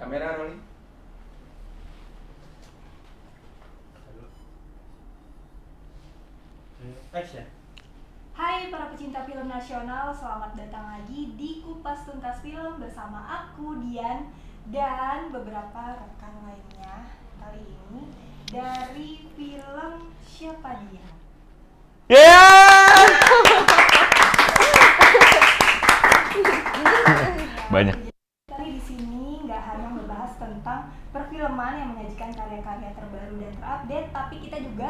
Kamera rolling. Action. Hai para pecinta film nasional, selamat datang lagi di Kupas Tuntas Film bersama aku, Dian, dan beberapa rekan lainnya. Kali ini dari film Siapa Dia? Banyak. Kali di sini nggak hanya membahas tentang perfilman yang menyajikan karya-karya terbaru dan terupdate, tapi kita juga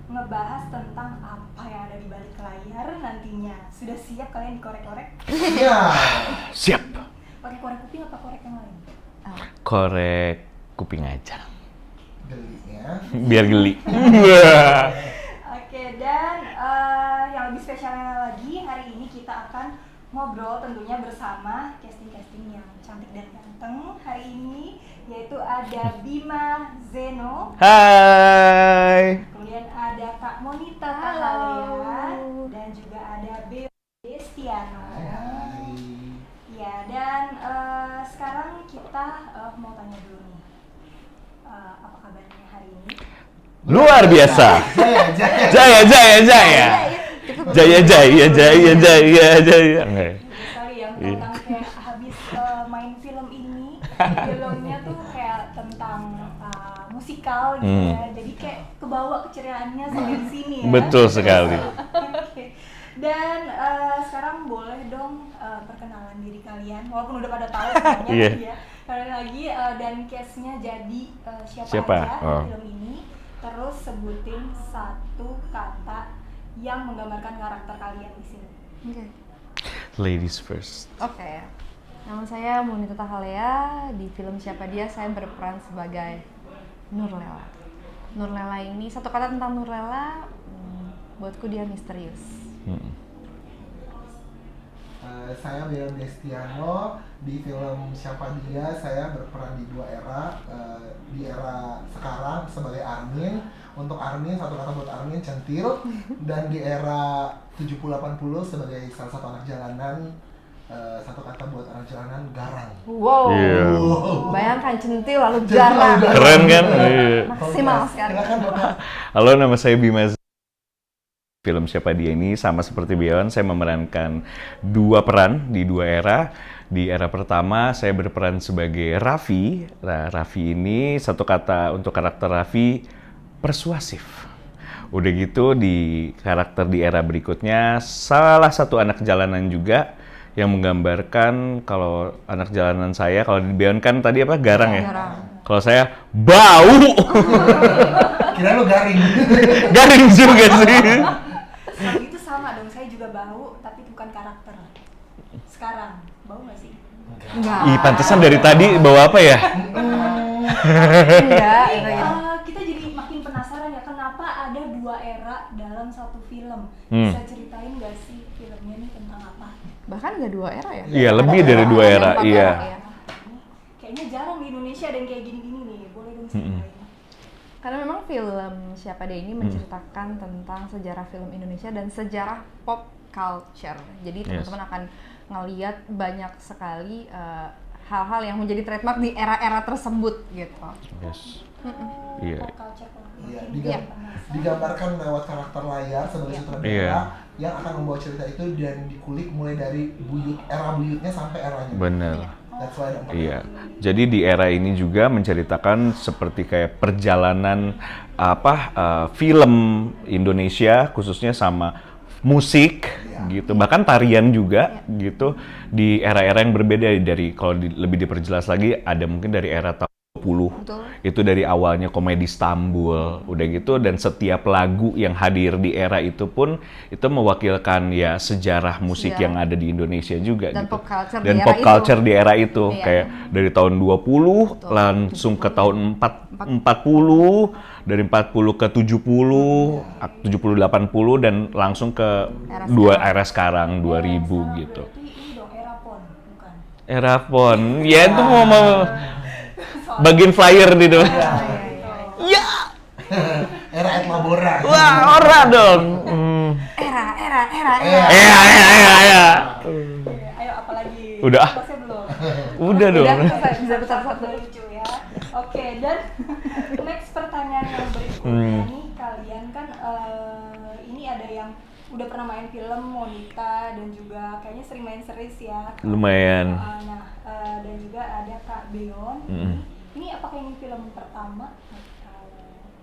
ngebahas tentang apa yang ada di balik layar nantinya. Sudah siap kalian dikorek-korek? Iya. Siap. Pakai korek kuping apa korek yang lain? Korek kuping aja. Gelinya. Biar geli. Oke, dan yang lebih spesialnya lagi, hari ini kita akan ngobrol tentunya bersama casting-casting yang cantik dan ganteng hari ini, yaitu ada Bima Zeno, Hai. kemudian ada Kak Monita Halo. Tahalia, dan juga ada Beo Destiano. Hai. Ya, dan sekarang kita mau tanya dulu nih, apa kabarnya hari ini? Luar biasa. Jaya. Jaya. Oke. Sekali yang Iya. tentang kayak habis main film ini, filmnya tuh kayak tentang musikal gitu Hmm. ya, jadi kayak kebawa keceriaannya sampai di sini ya. Betul sekali. Oke. Dan sekarang boleh dong perkenalan diri kalian, walaupun udah pada tahu sebenarnya Iya. ya. Kalian lagi dan case-nya jadi siapa Siapa? aja Oh. di film ini. Terus sebutin satu kata yang menggambarkan karakter kalian di sini. Oke. Ladies first. Oke. Nama saya Monita Tahalia. Di film Siapa Dia saya berperan sebagai Nurlela. Nurlela ini, satu kata tentang Nurlela, buatku dia misterius. Saya Beo Destiano. Di film Siapa Dia saya berperan di dua era. Di era sekarang sebagai Armin. Untuk Armin, satu kata buat Armin, centil. Dan di era 70-80 sebagai salah satu anak jalanan, satu kata buat anak jalanan, garang. Wow. Iya. Bayangkan centil lalu Centil lalu jarang. garang. Keren kan? Iya. Maksimal sekali. Silakan Bapak. Halo, nama saya Bima. Film Siapa Dia ini sama seperti Bion, saya memerankan dua peran di dua era. Di era pertama saya berperan sebagai Raffi. Nah, Raffi ini satu kata untuk karakter Raffi, persuasif. Udah gitu di karakter di era berikutnya salah satu anak jalanan juga yang menggambarkan kalau anak jalanan saya, kalau di Bion kan tadi apa, garang ya? Garang. Kalau saya bau. Kira lu garing. Garing juga sih. Kalau gitu sama dong, saya juga bau tapi bukan karakter. Sekarang, bau nggak sih? Enggak. Ih, pantesan dari tadi bawa apa ya? Enggak, Tapi, enggak gitu. kita jadi makin penasaran ya, kenapa ada dua era dalam satu film. Hmm. Bisa ceritain nggak sih filmnya nih tentang apa? Bahkan enggak dua era ya? Iya, lebih dari dua Ada era, 4 iya. ya. Kayaknya jarang di Indonesia ada yang kayak gini-gini nih. Boleh dong ceritain. Karena memang film Siapa Dia ini menceritakan tentang sejarah film Indonesia dan sejarah pop culture. Jadi teman-teman akan ngeliat banyak sekali hal-hal yang menjadi trademark di era-era tersebut gitu. Yes. Oh, Iya. pop culture kalau Iya, makin digambarkan lewat karakter layar sebagai sutradara Iya. yang akan membawa cerita itu dan dikulik mulai dari era buyutnya sampai eranya. Bener. That's why ada empat. Iya. Jadi di era ini juga menceritakan seperti kayak perjalanan film Indonesia khususnya sama musik gitu, bahkan tarian juga gitu di era-era yang berbeda dari kalau lebih diperjelas lagi ada mungkin dari era tahun 20 Betul. itu dari awalnya komedi Istanbul udah gitu, dan setiap lagu yang hadir di era itu pun itu mewakilkan ya sejarah musik Sejarah. yang ada di Indonesia juga Dan gitu. pop culture Dan di era pop itu. culture di era itu Iya. kayak dari tahun 20 Betul. langsung ke tahun 40, dari 40 ke 70, 70 80 dan langsung ke era sekarang 2000 gitu. Berarti ini dong era pon, bukan? Era pon. Ya itu mau bagian flyer gitu. Ya. Era Ed Labora. Wah, ora dong. Era era. Oke, ayo apalagi? Udah. Masih belum? Udah dong. Udah, bisa satu. Lucu ya. Oke, dan next pertanyaan yang berikutnya nih, kalian kan ini ada yang udah pernah main film Monica dan juga kayaknya sering main series ya. Lumayan. Dan juga ada Kak Beon. Ini apakah ini film pertama?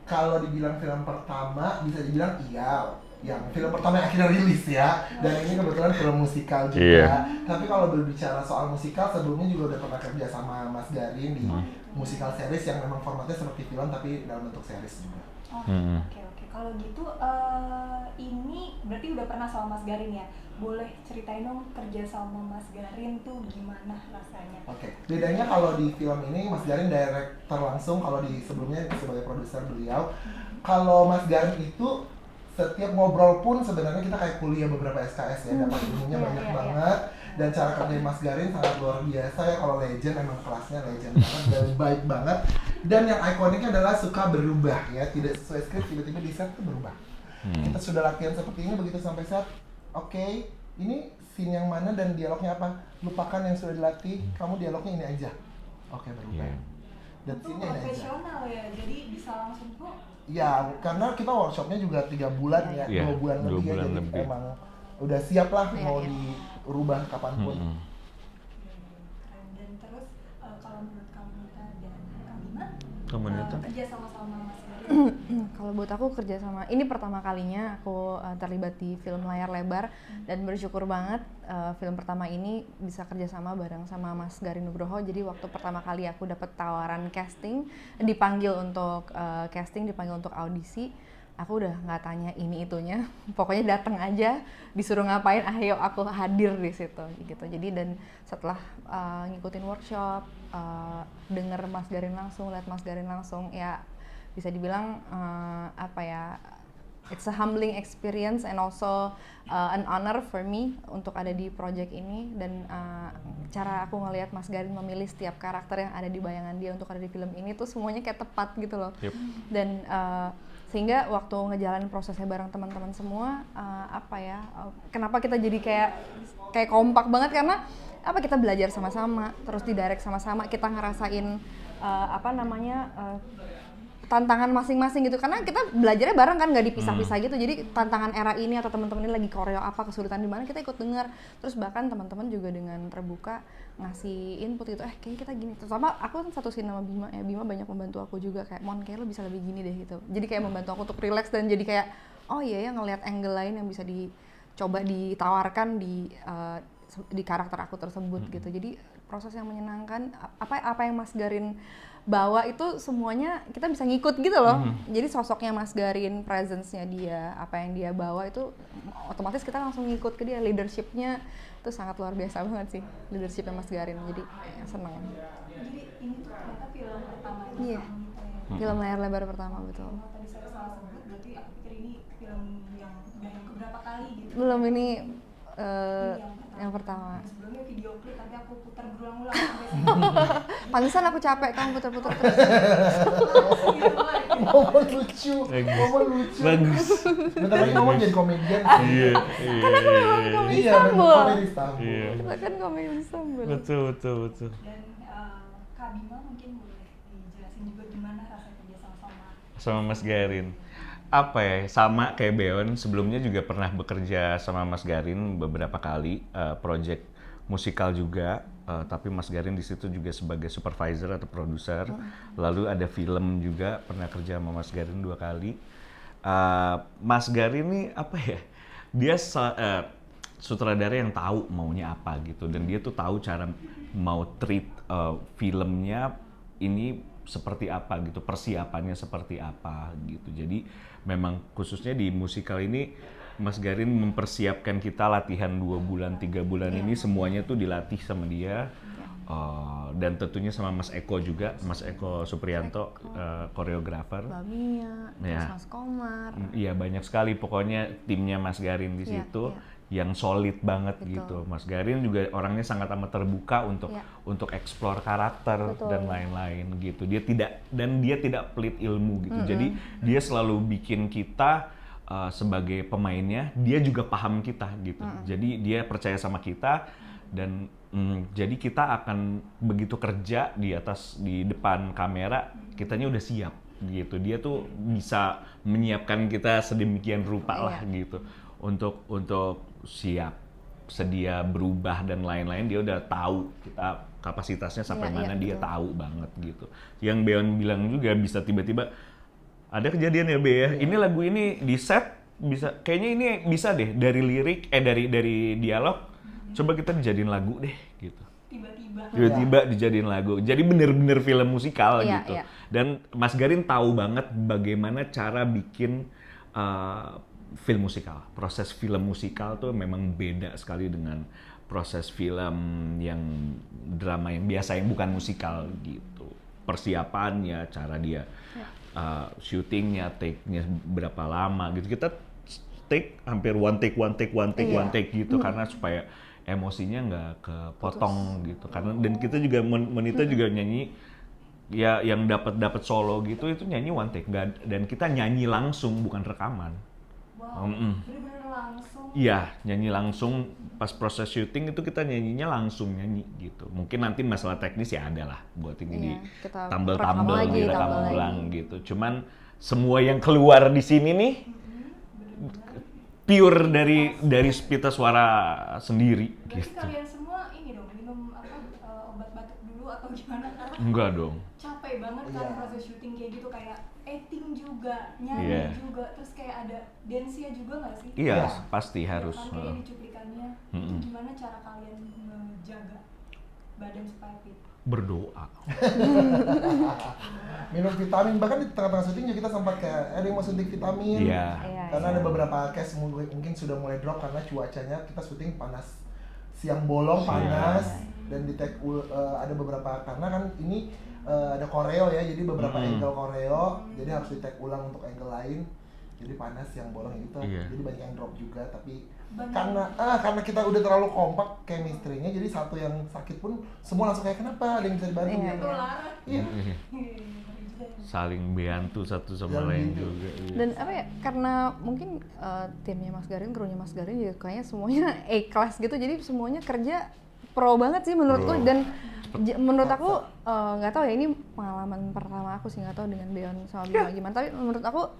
Kalau dibilang film pertama bisa dibilang iya, yang film pertama yang akhirnya rilis ya, dan ini kebetulan film musikal juga. Iya. Tapi kalau berbicara soal musikal, sebelumnya juga udah pernah kerja sama Mas Garin di musikal series yang memang formatnya seperti film tapi dalam bentuk series juga. Oke. Kalau gitu ini berarti udah pernah sama Mas Garin ya? Boleh ceritain dong kerja sama Mas Garin tuh gimana rasanya? Oke. Bedanya kalau di film ini Mas Garin director langsung, kalau di sebelumnya sebagai produser beliau. Kalau Mas Garin itu setiap ngobrol pun sebenarnya kita kayak kuliah beberapa SKS ya, dapat ilmunya banyak banget. Dan cara kerja Mas Garin sangat luar biasa ya, kalau legend emang kelasnya legend banget dan baik banget. Dan yang ikoniknya adalah suka berubah ya, tidak sesuai skrip tiba-tiba di set itu berubah. Kita sudah latihan seperti ini, begitu sampai set, oke, ini scene yang mana dan dialognya apa? Lupakan yang sudah dilatih, kamu dialognya ini aja. Oke, berubah. Dan Itu scene-nya ini aja. profesional ya, jadi bisa langsung kok. Ya, karena kita workshopnya juga 3 bulan ya, 2 bulan lebih ya, jadi emang udah siap lah mau dirubah kapanpun. Dan terus kalau menurut kamu dan Kak Bima, kerja sama-sama Mas Garin? Kalau buat aku kerja sama, ini pertama kalinya aku terlibat di film layar lebar dan bersyukur banget film pertama ini bisa kerja sama bareng sama Mas Garin Nugroho. Jadi waktu pertama kali aku dapat tawaran casting, dipanggil untuk casting, dipanggil untuk audisi, aku udah nggak tanya ini itunya, pokoknya datang aja, disuruh ngapain, ayo aku hadir di situ gitu. Jadi dan setelah ngikutin workshop, denger Mas Garin langsung, lihat Mas Garin langsung, ya bisa dibilang it's a humbling experience and also an honor for me untuk ada di project ini. Dan cara aku ngelihat Mas Garin memilih setiap karakter yang ada di bayangan dia untuk ada di film ini tuh semuanya kayak tepat gitu loh. Dan sehingga waktu ngejalanin prosesnya bareng teman-teman semua, kenapa kita jadi kayak kompak banget, karena kita belajar sama-sama, terus didirect sama-sama, kita ngerasain tantangan masing-masing gitu, karena kita belajarnya bareng kan, nggak dipisah-pisah gitu. Jadi tantangan era ini atau teman-teman ini lagi koreo apa, kesulitan di mana, kita ikut dengar. Terus bahkan teman-teman juga dengan terbuka ngasih input gitu, kayaknya kita gini. Terutama aku kan satu scene sama Bima ya, Bima banyak membantu aku juga, kayak Mon kayak lo bisa lebih gini deh gitu. Jadi kayak membantu aku untuk relax dan jadi kayak oh iya ya, ngelihat angle lain yang bisa dicoba ditawarkan di karakter aku tersebut gitu. Jadi proses yang menyenangkan, apa yang Mas Garin bawa itu semuanya kita bisa ngikut gitu loh. Jadi sosoknya Mas Garin, presence-nya dia, apa yang dia bawa itu otomatis kita langsung ngikut ke dia. Leadership-nya itu sangat luar biasa banget sih, leadership-nya Mas Garin. Jadi seneng. Jadi ini tuh ternyata film pertama Iya. Film layar lebar pertama, betul. Kalau tadi saya salah sebut, berarti aku pikir ini film yang udah yang keberapa kali gitu. Belum, ini yang pertama. Sebelumnya video klip nanti aku putar berulang-ulang sampai sini. Pantesan aku capek kamu putar-putar terus. Momen lucu. Bagus. Bentar lagi ngomong jadi komedian. Iya. Karena aku memang komedi Iya, Istanbul. komedi Istanbul. Iya. Kita kan komedi Istanbul. Betul. Dan Kak Bima mungkin boleh dijelasin juga gimana rasanya kerja sama-sama Sama Mas Garin. Apa ya, sama kayak Beon, sebelumnya juga pernah bekerja sama Mas Garin beberapa kali, project musikal juga, tapi Mas Garin di situ juga sebagai supervisor atau produser. Lalu ada film juga, pernah kerja sama Mas Garin 2 kali. Mas Garin nih apa ya, dia sutradara yang tahu maunya apa gitu, dan dia tuh tahu cara mau treat filmnya ini seperti apa gitu, persiapannya seperti apa gitu. Jadi memang khususnya di musikal ini Mas Garin mempersiapkan kita latihan 2 bulan, 3 bulan ini semuanya tuh dilatih sama dia. Dan tentunya sama Mas Eko juga, Mas Eko Suprianto, koreografer. Mbak Mia, terus Mas Komar. Iya, banyak sekali pokoknya timnya Mas Garin di situ. Yang solid banget gitu. Mas Garin juga orangnya sangat amat terbuka untuk explore karakter dan lain-lain gitu. Dia tidak pelit ilmu gitu. Jadi dia selalu bikin kita sebagai pemainnya dia juga paham kita gitu. Jadi dia percaya sama kita dan jadi kita akan begitu kerja di depan kamera kitanya udah siap gitu. Dia tuh bisa menyiapkan kita sedemikian rupa lah gitu untuk siap sedia berubah dan lain-lain. Dia udah tahu kita kapasitasnya sampai mana, dia tahu banget gitu. Yang Beon bilang juga bisa tiba-tiba ada kejadian ya Be ya. Ini lagu ini di set bisa kayaknya ini bisa deh dari lirik dari dialog coba kita dijadiin lagu deh gitu. Tiba-tiba dijadiin lagu. Jadi bener-bener film musikal gitu. Dan Mas Garin tahu banget bagaimana cara bikin film musikal. Proses film musikal tuh memang beda sekali dengan proses film yang drama yang biasa yang bukan musikal gitu. Persiapannya, cara dia syutingnya, take-nya berapa lama gitu. Kita take hampir one take gitu karena supaya emosinya nggak kepotong gitu. Karena dan kita juga Monita juga nyanyi ya yang dapat solo gitu itu nyanyi one take dan kita nyanyi langsung bukan rekaman. Wow, bener-bener langsung. Iya, nyanyi langsung pas proses syuting itu kita nyanyinya langsung nyanyi gitu. Mungkin nanti masalah teknis ya ada lah buat ini di tambel-tambel direkam ulang gitu. Cuman semua yang keluar di sini nih pure dari pita suara sendiri. Berarti gitu. kalian semua ini dong minum obat batuk dulu atau gimana? Karena Enggak dong. capek banget kan proses syuting kayak gitu, kayak acting juga, nyanyi juga, terus kayak ada dance-nya juga nggak sih? Iya, pasti harus. Kan kayak di cuplikannya, itu gimana cara kalian menjaga badan supaya fit? Berdoa. Minum vitamin, bahkan di tengah-tengah syuting juga kita sempat kayak ada yang mau suntik vitamin. Karena ada beberapa case mungkin sudah mulai drop karena cuacanya kita syuting panas, siang bolong panas dan di take ada beberapa karena kan ini ada koreo ya, jadi beberapa angle koreo, jadi harus di take ulang untuk angle lain. Jadi panas yang bolong itu, jadi banyak yang drop juga. Tapi karena kita udah terlalu kompak chemistry-nya, jadi satu yang sakit pun semua langsung kayak kenapa, ada yang bisa dibantu gitu. Saling bantu satu sama lain juga. Dan apa ya, karena mungkin timnya Mas Garin, krunya Mas Garin juga kayaknya semuanya A-class gitu, jadi semuanya kerja pro banget sih menurutku. Dan menurut aku nggak tahu ya, ini pengalaman pertama aku sih, nggak tahu dengan Beon sama Bima gimana, tapi menurut aku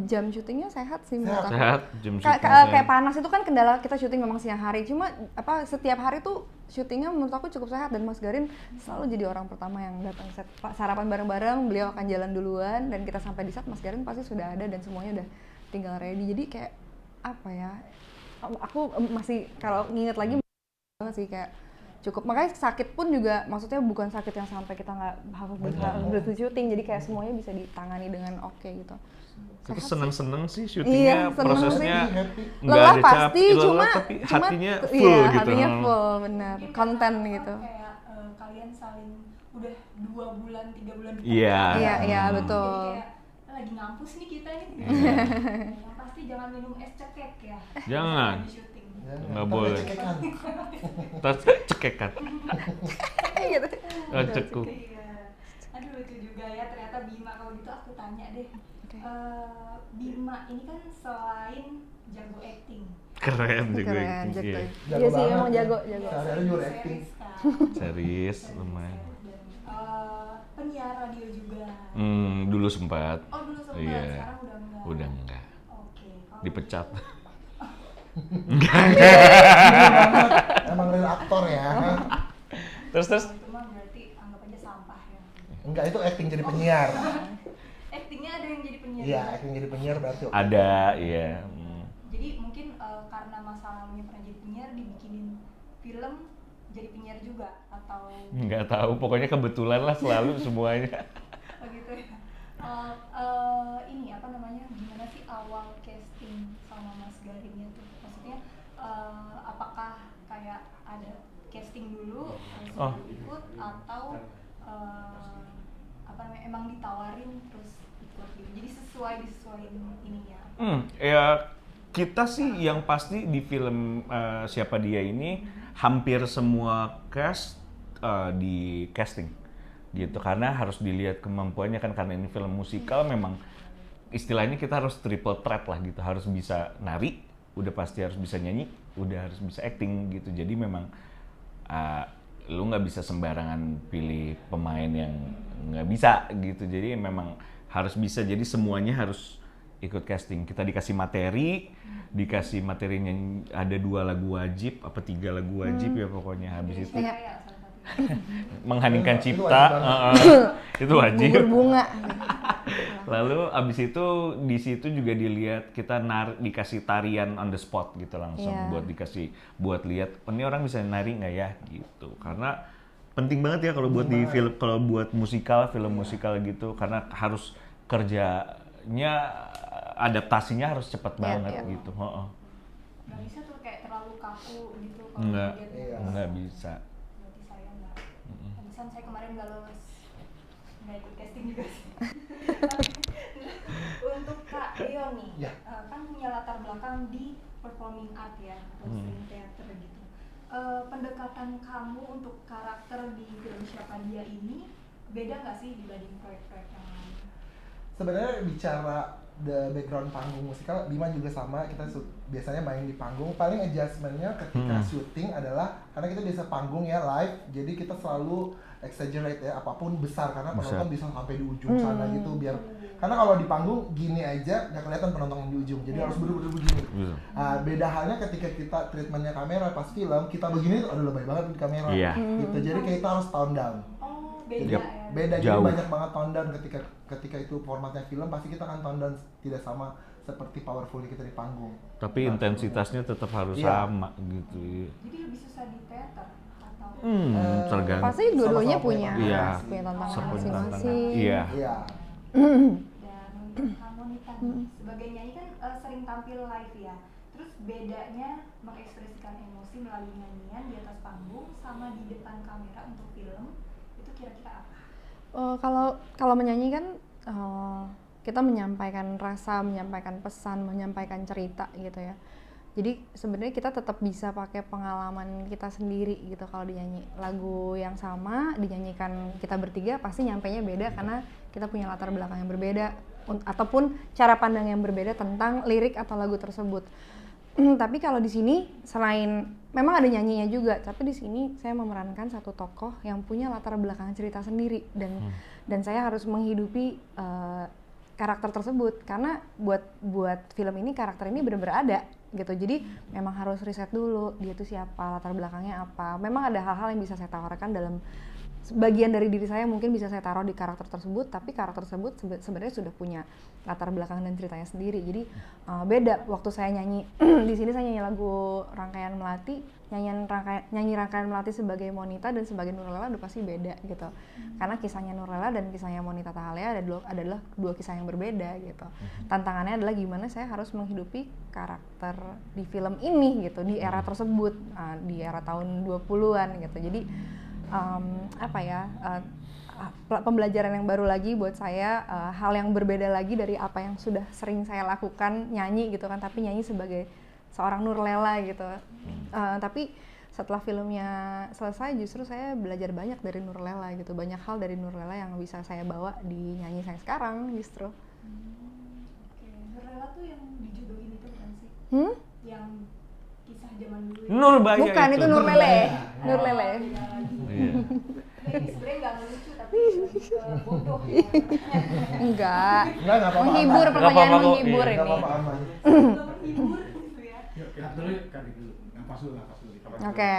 jam syutingnya sehat sih menurut aku. Jam Kayak panas itu kan kendala kita syuting memang siang hari, cuma apa setiap hari tuh syutingnya menurut aku cukup sehat. Dan Mas Garin selalu jadi orang pertama yang datang set, sarapan bareng-bareng, beliau akan jalan duluan dan kita sampai di set Mas Garin pasti sudah ada dan semuanya udah tinggal ready. Jadi kayak apa ya, aku masih kalau nginget lagi banget sih, kayak cukup. Makanya sakit pun juga maksudnya bukan sakit yang sampai kita nggak harus berhenti syuting, jadi kayak semuanya bisa ditangani dengan oke gitu. Tapi seneng-seneng sih syutingnya, prosesnya nggak lelah ada pasti, cuma tapi hatinya full iya, gitu. hatinya full, benar, konten gitu. Kayak kalian saling udah 2 bulan 3 bulan Iya betul. Jadi kayak lagi ngampus nih kita nih. Yang pasti jangan minum es cekek ya. Jangan. Di syuting. Nggak boleh. Tas cekekan. Gitu. Cekuk. Iya. Aduh lucu juga ya ternyata Bima. Kalau gitu aku tanya deh. Bima ini kan selain jago acting. Keren juga. Iya sih emang jago. Ada juga acting. Serius lumayan. Penyiar radio juga. Dulu sempat. Oh dulu sempat, Iya. sekarang udah enggak. Udah enggak. Oke. Kalau Dipecat. Emang real aktor ya. Terus itu mah berarti anggap aja sampah ya. Enggak, itu acting jadi penyiar. Actingnya ada yang jadi penyiar. Iya, acting jadi penyiar berarti oke. ada, iya. Jadi mungkin karena masa lalunya pernah jadi penyiar, dibikinin film jadi penyiar juga atau Nggak tahu, pokoknya kebetulan lah selalu semuanya. oh gitu ya. Ini apa namanya? Gimana sih awal casting sama Mas Garinnya tuh? Maksudnya apakah kayak ada casting dulu terus baru ikut atau apa namanya emang ditawarin terus ikut gitu? Jadi disesuaiin ininya. Ya kita sih yang pasti di film Siapa Dia ini hampir semua cast di casting gitu, karena harus dilihat kemampuannya kan, karena ini film musikal memang istilahnya kita harus triple threat lah gitu, harus bisa nari, udah pasti harus bisa nyanyi, udah harus bisa acting gitu. Jadi memang lu nggak bisa sembarangan pilih pemain yang nggak bisa gitu. Jadi memang harus bisa, jadi semuanya harus ikut casting. Kita dikasih materinya ada 2 lagu wajib, apa 3 lagu wajib ya pokoknya. Habis itu mengheningkan cipta, itu wajib. Gugur bunga. Lalu abis itu di situ juga dilihat kita dikasih tarian on the spot gitu langsung, buat lihat ini orang bisa nari nggak ya gitu. Karena penting banget ya kalau buat di film, kalau buat film musikal gitu, karena harus kerjanya adaptasinya harus cepat banget gitu. Nggak bisa tuh kayak terlalu kaku gitu. Nggak bisa. Saya kemarin nggak lolos, nggak ikut casting juga sih. Untuk Kak Dio nih, kan punya latar belakang di performing art ya, atau sering teater gitu. Pendekatan kamu untuk karakter di film Siapa Dia ini beda nggak sih dibanding proyek-proyek yang lain? Sebenarnya bicara the background panggung musikal, Bima juga sama, kita biasanya main di panggung. Paling adjustmentnya ketika syuting adalah karena kita biasa panggung ya live, jadi kita selalu exaggerate ya, apapun besar karena penonton bisa sampai di ujung sana gitu, biar karena kalau di panggung gini aja nggak kelihatan penonton yang di ujung, jadi harus bener-bener begini. Beda halnya ketika kita treatmentnya kamera pas film, kita begini aduh lebay banget di kamera gitu, jadi kita harus tone down. Beda Beda, jadi banyak banget tone down ketika itu formatnya film, pasti kita akan tone down tidak sama seperti powerfulnya kita di panggung. Tapi intensitasnya tetap harus sama gitu. Jadi lebih susah di teater atau? Tergantung. Pasti dua-duanya punya tantangan masing-masing. Iya. Dan untuk kamu Nita nih, sebagai nyanyi kan sering tampil live ya. Terus bedanya mengekspresikan emosi melalui nyanyian di atas panggung sama di depan kamera untuk film, itu kira-kira apa? Kalau menyanyi kan kita menyampaikan rasa, menyampaikan pesan, menyampaikan cerita gitu ya. Jadi sebenarnya kita tetap bisa pakai pengalaman kita sendiri gitu. Kalau dinyanyi lagu yang sama dinyanyikan kita bertiga pasti nyampainya beda karena kita punya latar belakang yang berbeda ataupun cara pandang yang berbeda tentang lirik atau lagu tersebut. Tapi kalau di sini selain memang ada nyanyinya juga, tapi di sini saya memerankan satu tokoh yang punya latar belakang cerita sendiri dan saya harus menghidupi karakter tersebut karena buat film ini karakter ini benar-benar ada gitu. Jadi memang harus riset dulu dia itu siapa, latar belakangnya apa. Memang ada hal-hal yang bisa saya tawarkan dalam bagian dari diri saya, mungkin bisa saya taruh di karakter tersebut, tapi karakter tersebut sebenarnya sudah punya latar belakang dan ceritanya sendiri. Jadi beda waktu saya nyanyi di sini saya nyanyi lagu Rangkaian Melati, nyanyi Rangkaian Melati sebagai Monita dan sebagai Nurlela udah pasti beda gitu. Karena kisahnya Nurlela dan kisahnya Monita Tahalea adalah dua kisah yang berbeda gitu. Tantangannya adalah gimana saya harus menghidupi karakter di film ini gitu, di era tersebut, di era tahun 20-an gitu. Jadi pembelajaran yang baru lagi buat saya, hal yang berbeda lagi dari apa yang sudah sering saya lakukan nyanyi gitu kan, tapi nyanyi sebagai seorang Nurlela gitu. Tapi setelah filmnya selesai justru saya belajar banyak dari Nurlela gitu, banyak hal dari Nurlela yang bisa saya bawa di nyanyi saya sekarang justru. Oke, Nurlela tuh yang dijodohin itu bukan sih? Yang kisah zaman dulu. Nurbaya bukan itu Nurlele. Nurlele. Ini sebenarnya nggak lucu tapi lebih ke bodoh ya. Enggak. Enggak apa-apa. Menghibur, pertanyaan menghibur ini. Enggak apa-apa aman. Menghibur gitu ya. Yuk, dulu, kali dulu. Nafas dulu. Oke.